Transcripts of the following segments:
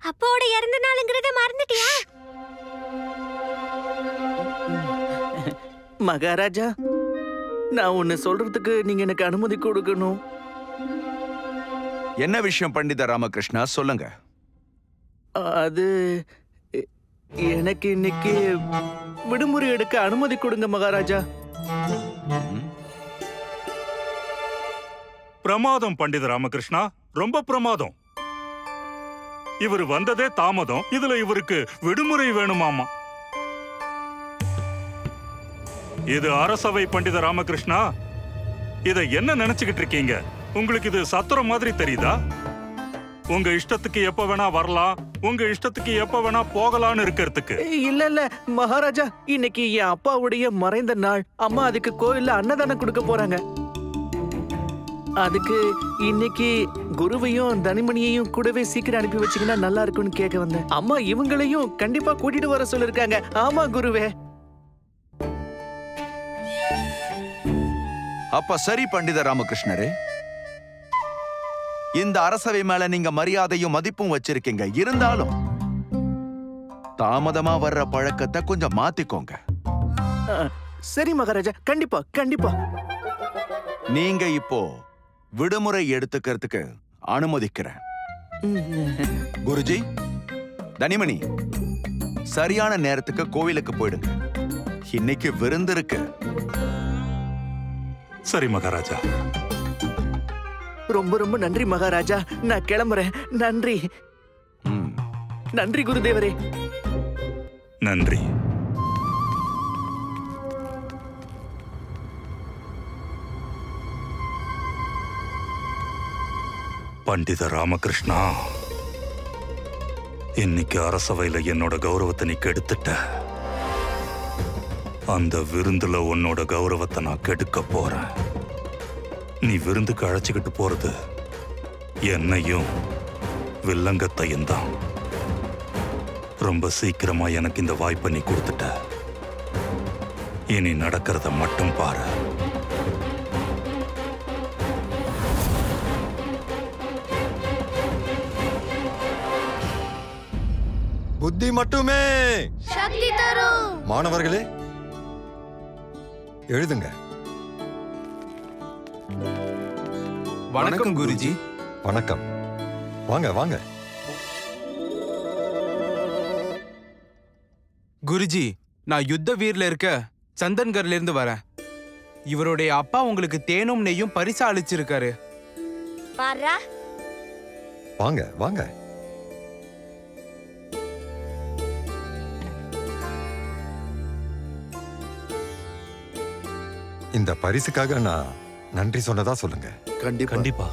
அப்பாவோட இறந்த நாளுங்கிறத மறந்துட்டியா? மகாராஜா, நான் ஒன்னு சொல்றதுக்கு நீங்க எனக்கு அனுமதி கொடுக்கணும். என்ன விஷயம் பண்டித ராமகிருஷ்ணா, சொல்லுங்க. அது எனக்கு இன்னைக்கு விடுமுறை எடுக்க அனுமதி கொடுங்க மகாராஜா. பிரமாதம் பண்டித ராமகிருஷ்ணா, ரொம்ப பிரமாதம். இவர் வந்ததே தாமதம், இதுல இவருக்கு விடுமுறை வேணுமாமா. இது அரசவை பண்டித ராமகிருஷ்ணா. இத என்ன நினைச்சுக்கிட்டு இருக்கீங்க? உங்களுக்கு இது சத்திரம் மாதிரி தெரியுதா? உங்க இஷ்டத்துக்கு எப்ப வேணா வரலாம், உங்க இஷ்டத்துக்கு எப்ப வேணா போகலான்னு இருக்கிறதுக்கு. இல்ல இல்ல மகாராஜா, இன்னைக்கு என் அப்பாவுடைய மறைந்த நாள். அம்மா அதுக்கு கோயில்ல அன்னதானம் கொடுக்க போறாங்க. அதுக்கு இன்னைக்கு குருவையும் தனிமணியையும் கூடவே சீக்கிரம் அனுப்பி வச்சீங்கன்னா நல்லா இருக்கும்னு கேட்க வந்தேன். அம்மா இவங்களையும் கண்டிப்பா கூட்டிட்டு வர சொல்லிருக்காங்க. ஆமா குருவே. அப்ப சரி பண்டித ராமகிருஷ்ணரே, இந்த அரசவை மேல நீங்க மரியாதையும் மதிப்பும் வச்சிருக்கீங்க. இருந்தாலும் தாமதமா வர்ற பழக்கத்தை கொஞ்சம் மாத்திக்கோங்க. சரி மகாராஜா, கண்டிப்பா கண்டிப்பா. நீங்க இப்போ விடுமுறை எடுத்துக்கிறதுக்கு அனுமதிக்கிறேன். குருஜி, தனிமணி, சரியான நேரத்துக்கு கோவிலுக்கு போயிடுங்க. இன்னைக்கு விருந்து இருக்கு. சரி மகாராஜா. ரொம்ப ரொம்ப நன்றி மகாராஜா. நான் கிளம்புறேன். நன்றி. நன்றி குருதேவரே. நன்றி. பண்டித ராமகிருஷ்ணா, இன்னைக்கு அரசவையில என்னோட கௌரவத்தை நீ கெடுத்துட்ட. அந்த விருந்துல உன்னோட கௌரவத்தை நான் கெடுக்க போறேன். நீ விருந்துக்கு அழைச்சுக்கிட்டு போறது என்னையும் வில்லங்கத்தையும் தான். ரொம்ப சீக்கிரமா எனக்கு இந்த வாய்ப்பை நீ கொடுத்துட்ட. இனி நடக்கிறத மட்டும் பாரு. புத்தி மட்டுமே சக்தி தரும். மாணவர்களே, எழுதுங்க. வணக்கம் குருஜி. வணக்கம். வாங்க வாங்க. குருஜி, நான் யுத்த வீர்ல இருக்க சந்தன்கர்ல இருந்து வரேன். இவருடைய அப்பா உங்களுக்கு தேனும் நெய்யும் பரிசா அளிச்சிருக்காரு. பாரா. வாங்க வாங்க. இந்த பரிசுக்காக நான் நன்றி சொன்னதா சொல்லுங்க. கண்டிப்பா கண்டிப்பா.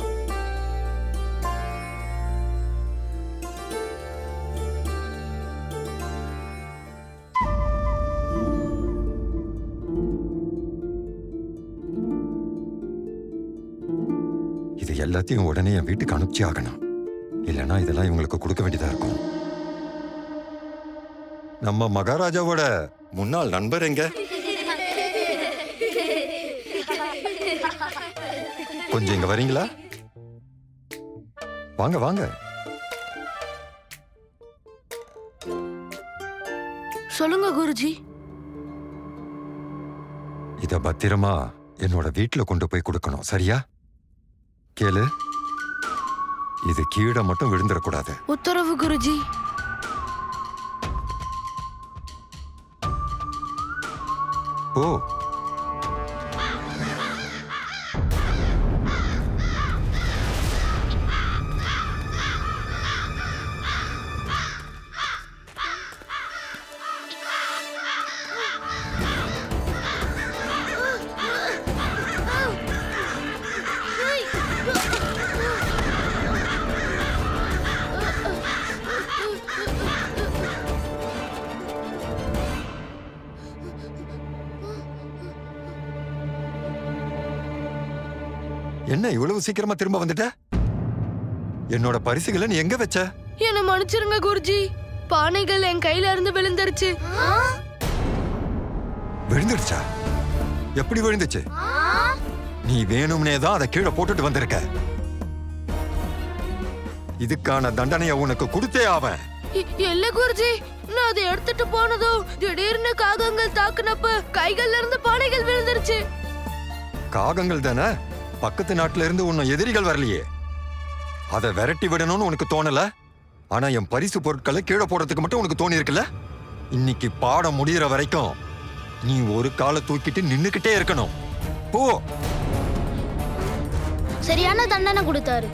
இது எல்லாத்தையும் உடனே என் வீட்டுக்கு அனுப்பிச்சு ஆகணும். இல்லைன்னா இதெல்லாம் இவங்களுக்கு கொடுக்க வேண்டியதா இருக்கும். நம்ம மகாராஜாவோட முன்னாள் நண்பர் எங்க? கொஞ்சம் இங்க வரீங்களா? வாங்க வாங்க. சொல்லுங்க குருஜி. இத பத்திரமா என்னோட வீட்டுல கொண்டு போய் கொடுக்கணும், சரியா? கேளு, இது கீழே மட்டும் விழுந்துடக்கூடாது. உத்தரவு குருஜி. ஓ, என்ன இவ்வளவு சீக்கிரமா திரும்ப வந்துட்ட? என்னோட பரிசுகளை நீ எங்க வச்ச? என்ன மன்னிச்சிருங்க குருஜி, பானைகள் என் கையில இருந்து விழுந்துருச்சு. விழுந்துடுச்சா? எப்படி விழுந்துச்சு? நீ வேணும்னே தான் அதை கீழே போட்டுட்டு வந்திருக்க. இதுக்கான தண்டனையை உனக்கு கொடுத்தே ஆவேன். இல்ல குருஜி, நான் அதை எடுத்துட்டு போனதும் திடீர்னு காகங்கள் தாக்குனப்ப கைகள்ல இருந்து பானைகள் விழுந்துருச்சு. காகங்கள் தானே? பக்கத்து நாட்டுல இருந்து உன்னை எதிரிகள் வரலையே. அதை விரட்டி விடணும்னு உனக்கு தோணல. ஆனா என் பரிசு பொருட்களை கீழே போடுறதுக்கு மட்டும் உனக்கு தோணி இருக்குல்ல. இன்னைக்கு பாடம் முடியற வரைக்கும் நீ ஒரு காலை தூக்கிட்டு நின்னுக்கிட்டே இருக்கணும். போ. சரியான தண்டனை கொடுத்தாரு.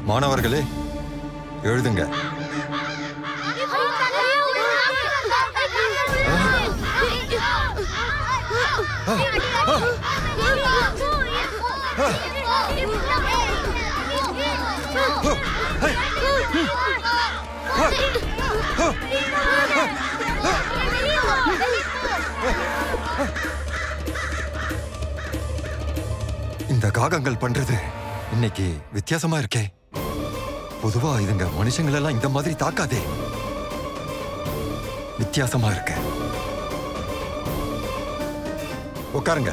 மாணவர்களே, எழுதுங்க. இந்த காகங்கள் பண்றது இன்னைக்கு வித்தியாசமா இருக்கே. பொதுவா இதுங்க மனுஷங்களெல்லாம் இந்த மாதிரி தாக்காதே. வித்தியாசமா இருக்கு. உட்காருங்க.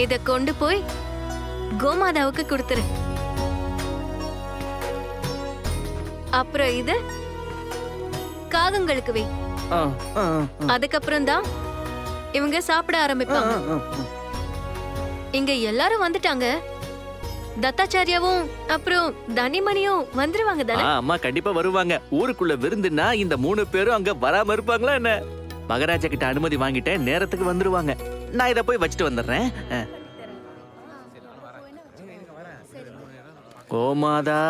இத கொண்டு போய் கோமாதாவுக்கு கொடுத்துரு. அப்புறம் இது காகங்களுக்கு வை. அதுக்கப்புறம் தான் இவங்க சாப்பிட ஆரம்பிப்பாங்க. இங்க எல்லாரும் வந்துட்டாங்க. தத்தாச்சாரியாவும் அப்புறம் தனிமணியும் வந்துருவாங்க தானே? அம்மா கண்டிப்பா வருவாங்க. ஊருக்குள்ள விருந்துன்னா இந்த 3 பேரும் அங்க வராம இருப்பாங்களா என்ன? மகாராஜா கிட்ட அனுமதி வாங்கிட்டேன், நேரத்துக்கு வந்துருவாங்க. நான் இத போய் வச்சுட்டு வந்துடுறேன். கோமாதா,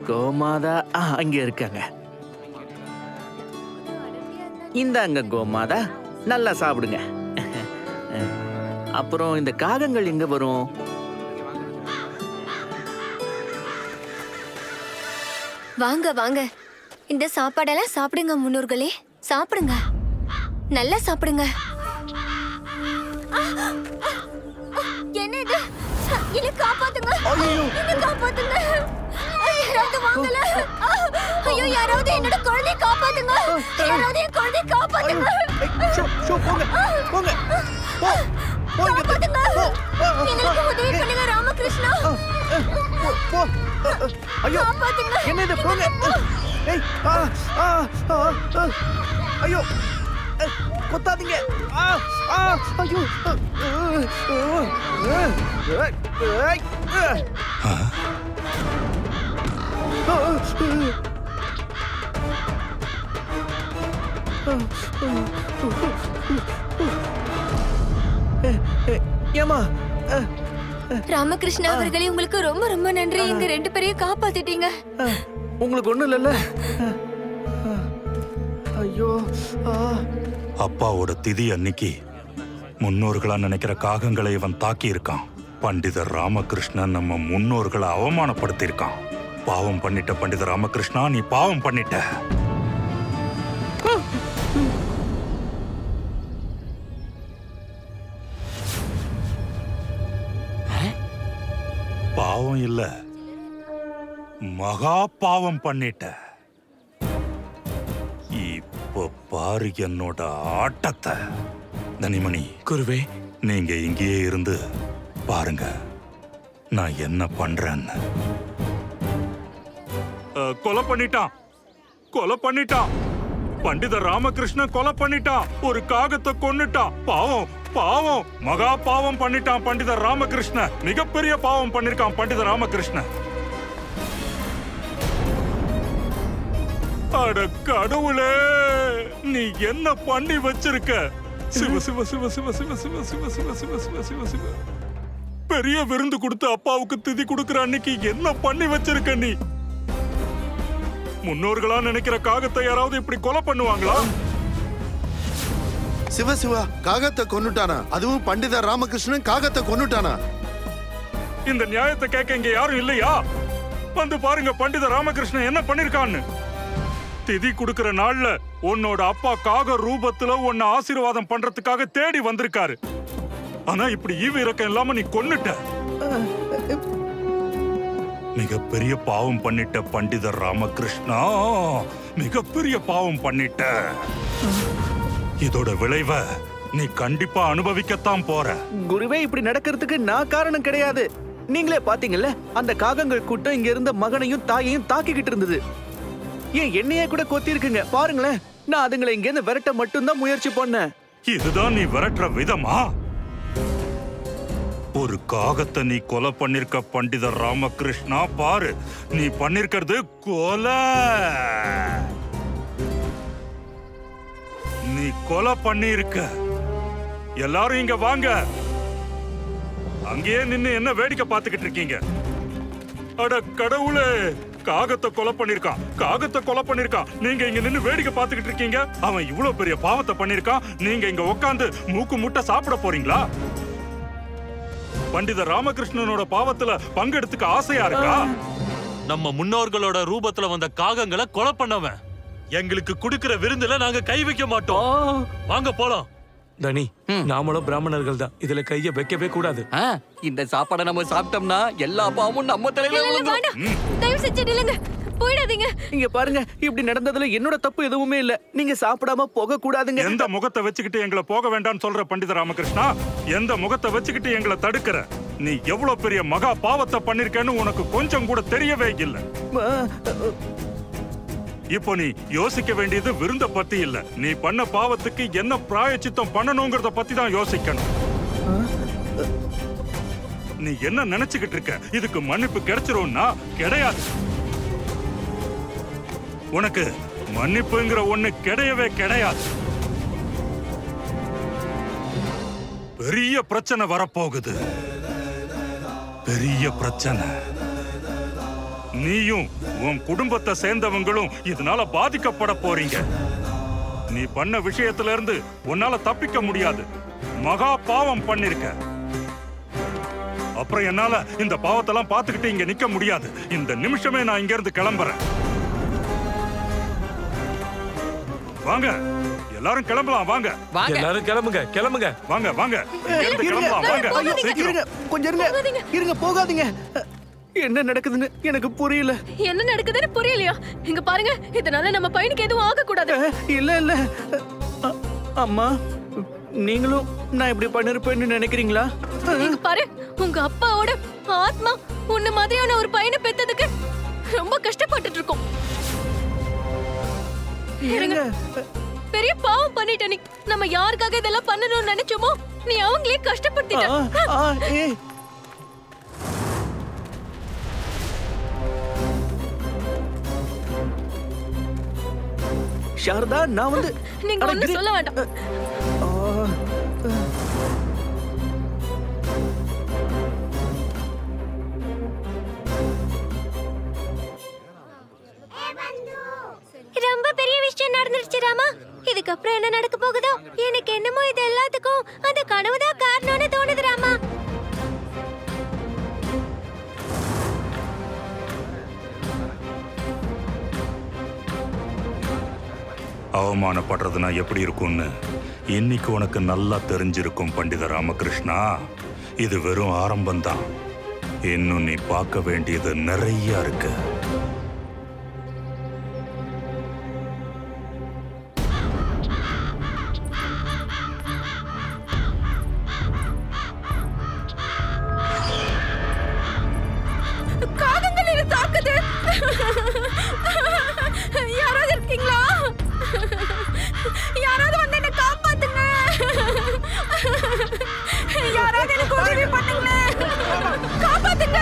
கோமாதா அங்க இருக்காங்க. இந்தாங்க கோமாதா, நல்லா சாப்பிடுங்க. அப்புறம் இந்த காகங்கள் எங்க வரும்? வாங்க வாங்க, இந்த சாப்பாடெல்லாம் சாப்பிடுங்க முன்னோர்களே. சாப்பிடுங்க, நல்லா சாப்பிடுங்க. என்ன இது? என்ன காப்பாத்துங்க, என்ன காப்பாத்துங்க. யாராவது வாங்கல. ஐயோ, யாராவது என்னோட குழந்தையை காப்பாத்துங்க. யாராவது என் குழந்தையை காப்பாத்துங்க. காப்பாத்துங்க. எங்களுக்கு உதவி பண்ணுங்க ராமகிருஷ்ணா. காப்பாத்துங்க. என்னது? போங்க. ஐயோ, கொத்தாதீங்க. ஐயோ. ஏமா, ராமகிருஷ்ணா அவர்களே, உங்களுக்கு ரொம்ப ரொம்ப நன்றி. எங்க 2 பேரையும் காப்பாத்திட்டீங்க. உங்களுக்கு ஒண்ணும் இல்லைல்ல? ஐயோ. அப்பாவோட திதி அன்னைக்கு முன்னோர்களா நினைக்கிற காகங்களை இவன் தாக்கி இருக்கான். பண்டிதர் ராமகிருஷ்ணன் நம்ம முன்னோர்களை அவமானப்படுத்தி இருக்கான். பாவம் பண்ணிட்ட பண்டிதர் ராமகிருஷ்ணா, நீ பாவம் பண்ணிட்ட. பாவம் இல்ல, மகா பாவம் பண்ணிட்ட. இப்ப பாரு என்னோட ஆட்டத்தை. தனிமணி குருவே, நீங்க இங்கேயே இருந்து பாருங்க நான் என்ன பண்றேன்னு. கொலை பண்ணிட்டான், கொலை பண்ணிட்டான். பண்டிதர் ராமகிருஷ்ணன் கொலை பண்ணிட்டான். ஒரு காகத்தை கொன்னுட்டான். பாவம், பாவம், மகா பாவம் பண்ணிட்டான் பண்டிதர் ராமகிருஷ்ணன். மிகப்பெரிய பாவம் பண்ணிருக்கான் பண்டிதர் ராமகிருஷ்ணன். அட கடவுளே, நீ என்ன பண்ணி வச்சிருக்க? சிவ சிவ சிவ சிவ சிவ சிவ சிவ சிவ சிவ சிவ சிவ சிவ. பெரிய விருந்து கொடுத்து அப்பாவுக்கு திதி கொடுக்கிற அன்னைக்கு என்ன பண்ணி வச்சிருக்க நீ? முன்னோர்களா நினைக்கிற காகத்தை யாராவது இப்படி கொலை பண்ணுவாங்களா? சிவசிவா காகத்தை கொன்னுட்டானா? அதுவும் பண்டித ராமகிருஷ்ணன் காகத்தை கொன்னுட்டானா? இந்த நியாயத்தை கேட்க இங்க யாரும் இல்லையா? வந்து பாருங்க பண்டித ராமகிருஷ்ணன் என்ன பண்ணிருக்கான்னு. திதி கொடுக்கிற நாள்ல உன்னோட அப்பா காக ரூபத்துல உன்னை ஆசீர்வாதம் பண்றதுக்காக தேடி வந்திருக்காரு. ஆனா இப்படி ஈவு இறக்கம் இல்லாம நீ கொன்னுட்ட. மிகப்பெரிய பாவம் பண்ணிட்ட பண்டித ராமகிருஷ்ணா, மிகப்பெரிய பாவம் பண்ணிட்ட. இதோட விளைவை நீ கண்டிப்பா அனுபவிக்கத்தான் போற. குருவே, இப்படி நடக்கிறதுக்கு நான் காரணம் கிடையாது. நீங்களே பாத்தீங்கல்ல, அந்த காகங்கள் கூட்டம் இங்க இருந்த மகனையும் தாயையும் தாக்கிக்கிட்டு இருந்தது. ஏன் என்னையே கூட கொத்தி இருக்குங்க. பாருங்களேன், நான் அதுங்களை இங்க இருந்து விரட்ட மட்டும்தான் முயற்சி பண்ணேன். இதுதான் நீ விரட்டுற விதமா? ஒரு காகத்தை நீ கொலை பண்ணிருக்க பண்டித ராமகிருஷ்ணா. பாரு, நீ பண்ணிருக்கிறது கொலை. நீ கொலை பண்ணிருக்க. எல்லாரும் இங்க வாங்க. அங்கேயே நின்னு என்ன வேடிக்கை பார்த்துக்கிட்டு இருக்கீங்க? அட கடவுளே, காகத்தை கொலை பண்ணிருக்கான், காகத்தை கொலை பண்ணிருக்கான். நீங்க இங்க நின்னு வேடிக்கை பார்த்துக்கிட்டு இருக்கீங்க. அவன் இவ்வளவு பெரிய பாவத்தை பண்ணிருக்கான். நீங்க இங்க உட்கார்ந்து மூக்கு முட்டை சாப்பிட போறீங்களா? பண்டித ராமகிருஷ்ணனோட பாவத்துல பங்கெடுத்துக்க ஆசையா இருக்கா? நம்ம முன்னோர்களோட ரூபத்துல வந்த காகங்களை கொலை பண்ணவன். எங்களுக்கு குடுக்கிற விருந்துல நாங்க கை வைக்க மாட்டோம். வாங்க போலாம். தனி, நாமளும் பிராமணர்கள் தான், இதுல கைய வைக்கவே கூடாது. இந்த சாப்பாடை நம்ம சாப்பிட்டோம்னா எல்லா பாவமும் நம்ம தலையில விழுந்துரும். தயவு செஞ்சு நில்லுங்க, போயிடாதீங்க. இங்க பாருங்க, இப்படி நடந்ததுல என்னோட தப்பு எதுவுமே இல்ல. நீங்க சாப்பிடாம போக கூடாதுங்க. எந்த முகத்தை வச்சுக்கிட்டு எங்களை போக வேண்டாம்னு சொல்ற பண்டித ராமகிருஷ்ணா? எந்த முகத்தை வச்சுக்கிட்டு எங்களை தடுக்கிற? நீ எவ்வளவு பெரிய மகா பாவத்தை பண்ணிருக்கேன்னு உனக்கு கொஞ்சம் கூட தெரியவே இல்லை. இப்போ நீ யோசிக்க வேண்டியது விருந்த பத்தி இல்ல, நீ பண்ண பாவத்துக்கு என்ன பிராயச்சித்தம் பண்ணணுங்கிறத பத்தி தான் யோசிக்கணும். நீ என்ன நினைச்சுக்கிட்டு இருக்க? இதுக்கு மன்னிப்பு கிடைச்சிரும்னா கிடையாது. உனக்கு மன்னிப்புங்கிற ஒண்ணு கிடையவே கிடையாது. பெரிய பிரச்சனை வரப்போகுது, பெரிய பிரச்சனை. நீயும் உன் குடும்பத்தை சேர்ந்தவங்களும் இதனால பாதிக்கப்பட போறீங்க. நீ பண்ண விஷயத்துல இருந்து உன்னால தப்பிக்க முடியாது. மகா பாவம் பண்ணிருக்க. அப்புறம் என்னால இந்த பாவத்தெல்லாம் பார்த்துக்கிட்டு இங்க நிக்க முடியாது. இந்த நிமிஷமே நான் இங்க இருந்து கிளம்புறேன். வாங்க, எல்லாரும் கிளம்பலாம். வாங்க, எல்லாரும் கிளம்புங்க, கிளம்புங்க. வாங்க வாங்க, கிளம்பலாம். வாங்க, சீக்கிரம். கொஞ்சம் இருங்க, போகாதீங்க. என்ன நடக்குதுன்னு எனக்கு புரியல. என்ன நடக்குதுன்னு புரியலையா? இங்க பாருங்க, இதனால நம்ம பையனுக்கு எதுவும் ஆக கூடாது. இல்ல அம்மா, நீங்களும் நான் இப்படி பண்ணிருப்பேன்னு நினைக்கிறீங்களா? இங்க பாரு, உங்க அப்பாவோட ஆத்மா உன்ன மாதிரியான ஒரு பையனை பெத்ததுக்கு ரொம்ப கஷ்டப்பட்டுட்டு இருக்கோம். பெரிய பாவம் பண்ணிட்ட நீ. நம்ம யாருக்காக இதெல்லாம் பண்ணணும்னு நினைச்சோமோ நீ அவங்களே கஷ்டப்படுத்திட்ட. சாரதா, நான் வந்து நீங்க ஒண்ணும் சொல்ல வேண்டாம். ரொம்ப பெரிய விஷயம் நடந்துருச்சு ராமா. இதுக்கப்புறம் என்ன நடக்க போகுதோ? எனக்கு என்னமோ இது எல்லாத்துக்கும் அந்த கனவுதான் காரணம்னு தோணுது ராமா. அவமானப்படுறதுனா எப்படி இருக்கும்னு இன்னைக்கு உனக்கு நல்லா தெரிஞ்சிருக்கும் பண்டித ராமகிருஷ்ணா. இது வெறும் ஆரம்பம்தான். இன்னும் நீ பார்க்க வேண்டியது நிறைய இருக்கு. காகங்கள் என்ன தாக்குது? யாராவது இருக்கீங்களா? யாராவது வந்து என்ன காப்பாத்துங்க. யாராவது எனக்கு உதவி பண்ணுங்க. காப்பாத்துங்க.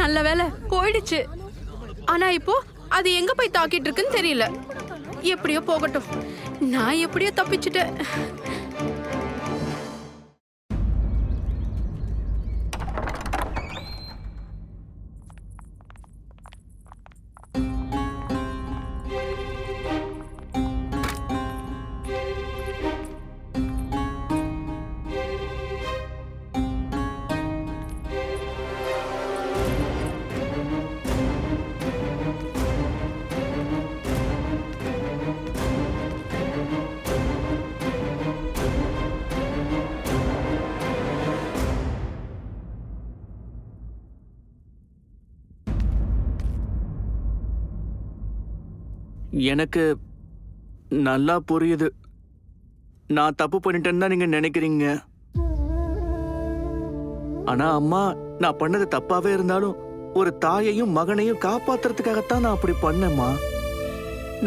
நல்ல வேலை போயிடுச்சு. ஆனா இப்போ அது எங்க போய் தாக்கிட்டு இருக்குன்னு தெரியல. எப்படியோ போகட்டும், நான் எப்படியோ தப்பிச்சுட்டேன். எனக்கு நல்லா புரியுது. நான் தப்பு பண்ணிட்டேன்னு தான் நீங்க நினைக்கிறீங்க. ஆனா அம்மா, நான் பண்ணது தப்பாவே இருந்தாலும் ஒரு தாயையும் மகனையும் காப்பாத்துறதுக்காகத்தான் நான் அப்படி பண்ணேம்மா.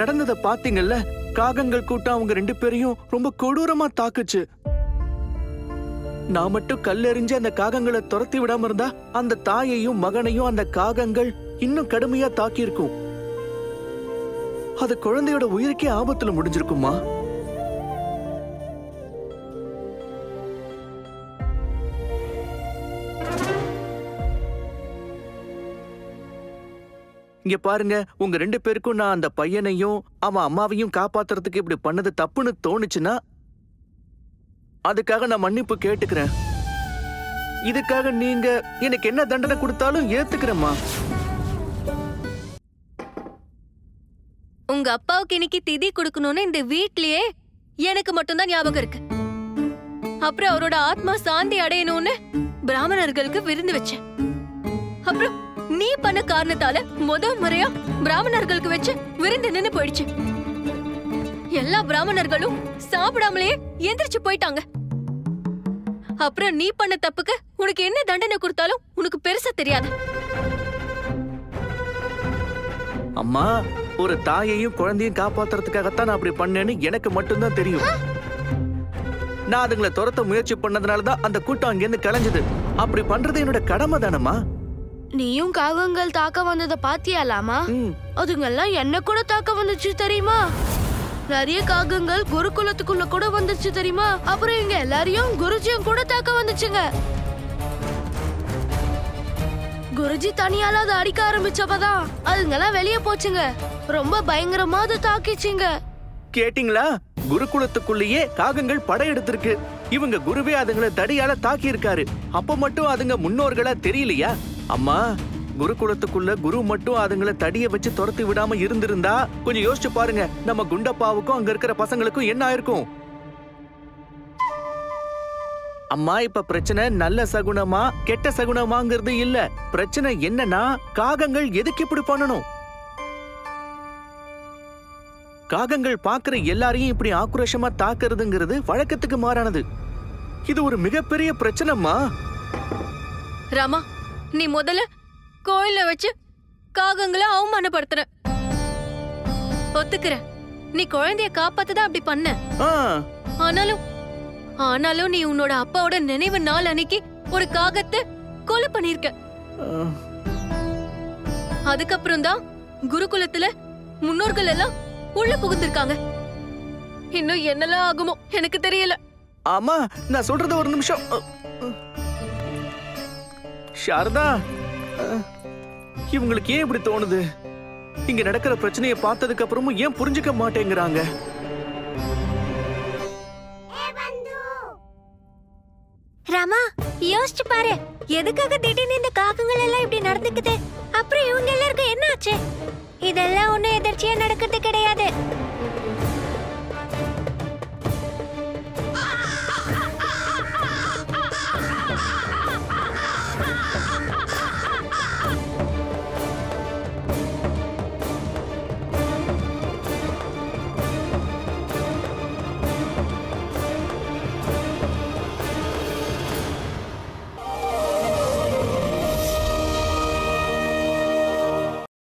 நடந்ததை பாத்தீங்கல்ல, காகங்கள் கூட்டம் அவங்க 2 பேரையும் ரொம்ப கொடூரமா தாக்குச்சு. நான் மட்டும் கல்லெறிஞ்சு அந்த காகங்களை துரத்தி விடாம இருந்தா அந்த தாயையும் மகனையும் அந்த காகங்கள் இன்னும் கடுமையா தாக்கி இருக்கும். அது குழந்தையோட உயிருக்கே ஆபத்துல முடிஞ்சிருக்குமா? இங்க பாருங்க, உங்க 2 பேருக்கும் நான் அந்த பையனையும் அவன் அம்மாவையும் காப்பாத்துறதுக்கு இப்படி பண்ணது தப்புன்னு தோணுச்சுன்னா அதுக்காக நான் மன்னிப்பு கேட்டுக்கிறேன். இதுக்காக நீங்க எனக்கு என்ன தண்டனை கொடுத்தாலும் ஏத்துக்கிறேம்மா. உங்க அப்பாவுக்கு இன்னைக்கு திதி கொடுக்கணும்னு இந்த வீட்லயே எனக்கு மட்டும்தான் ஞாபகம் இருக்கு. அப்புறம் அவரோட ஆத்மா சாந்தி அடையணும்னு பிராமணர்களுக்கு விருந்து வச்சேன். அப்புறம் நீ பண்ண காரணத்தால முதல் முறையா பிராமணர்களுக்கு வச்சு விருந்து நின்னு போயிடுச்சு. எல்லா பிராமணர்களும் சாப்பிடாமலேயே எந்திரிச்சு போயிட்டாங்க. அப்புறம் நீ பண்ண தப்புக்கு உனக்கு என்ன தண்டனை கொடுத்தாலும் உனக்கு பெருசா தெரியாது. அம்மா, ஒரு தாயையும் குழந்தையும் காப்பாத்துறதுக்காகத்தான் நான் அப்படி பண்ணேன்னு எனக்கு மட்டும்தான் தெரியும். நான் அதுங்களை துரத்த முயற்சி பண்ணதுனாலதான் அந்த கூட்டம் அங்கிருந்து கலைஞ்சது. அப்படி பண்றது என்னோட கடமை தானம்மா. நீயும் காகங்கள் தாக்க வந்ததை பாத்தியாலாமா? அதுங்கெல்லாம் என்ன கூட தாக்க வந்துச்சு தெரியுமா? நிறைய காகங்கள் குருகுலத்துக்குள்ள கூட வந்துச்சு தெரியுமா? அப்புறம் இங்க எல்லாரையும் குருஜியும் கூட தாக்க வந்துச்சுங்க. குருஜி தனியால அதை அடிக்க ஆரம்பிச்சப்பதான் அதுங்கெல்லாம் வெளியே போச்சுங்க. ரொம்ப பயங்கரமா அது தாக்கிச்சுங்க. கேட்டீங்களா? குருகுலத்துக்குள்ளேயே காகங்கள் படையெடுத்திருக்கு. இவங்க குருவே அதுங்களை தடியால தாக்கி இருக்காரு. அப்ப மட்டும் அதுங்க முன்னோர்களா தெரியலையா? அம்மா, குருகுலத்துக்குள்ள குரு மட்டும் அதுங்களை தடிய வச்சு துரத்தி விடாம இருந்திருந்தா கொஞ்சம் யோசிச்சு பாருங்க, நம்ம குண்டப்பாவுக்கும் அங்க இருக்கிற பசங்களுக்கும் என்ன ஆயிருக்கும்? அம்மா, இப்ப பிரச்சனை நல்ல சகுனமா கெட்ட சகுனமாங்கிறது இல்ல. பிரச்சனை என்னன்னா, காகங்கள் எதுக்கு இப்படி பண்ணணும்? காகங்கள் பாக்குற எல்லாரையும் இப்படி ஆக்ரோஷமா தாக்குறதுங்கிறது வழக்கத்துக்கு மாறானது. இது ஒரு மிகப்பெரிய பிரச்சனைமா. ராமா, நீ முதல்ல கோயில வச்சு காகங்களை அவமானப்படுத்துற. ஒத்துக்கிற, நீ குழந்தைய காப்பாத்ததான் அப்படி பண்ண. ஆனாலும் நீ உன்னோட அப்பாவோட நினைவு நாள் அன்னைக்கு ஒரு காகத்தை கொலை பண்ணிருக்க. அதுக்கப்புறம் தான் குருகுலத்துல முன்னோர்கள் எல்லாம் உள்ள புகுந்திருக்காங்க. இன்னும் என்னெல்லாம் ஆகுமோ எனக்கு தெரியல. ஆமா, நான் சொல்றது ஒரு நிமிஷம். சாரதா, இவங்களுக்கு ஏன் இப்படி தோணுது? இங்க நடக்கிற பிரச்சனையை பார்த்ததுக்கு அப்புறமும் ஏன் புரிஞ்சுக்க மாட்டேங்கிறாங்க? ராமா, யோசிச்சு பாரு, எதுக்காக திடீர்னு இந்த காகங்கள் எல்லாம் இப்படி நடந்துக்குது? அப்புறம் இவங்க எல்லாருக்கும் என்ன ஆச்சு? இதெல்லாம் ஒண்ணும் எதிர்ச்சியா நடக்கிறது கிடையாது.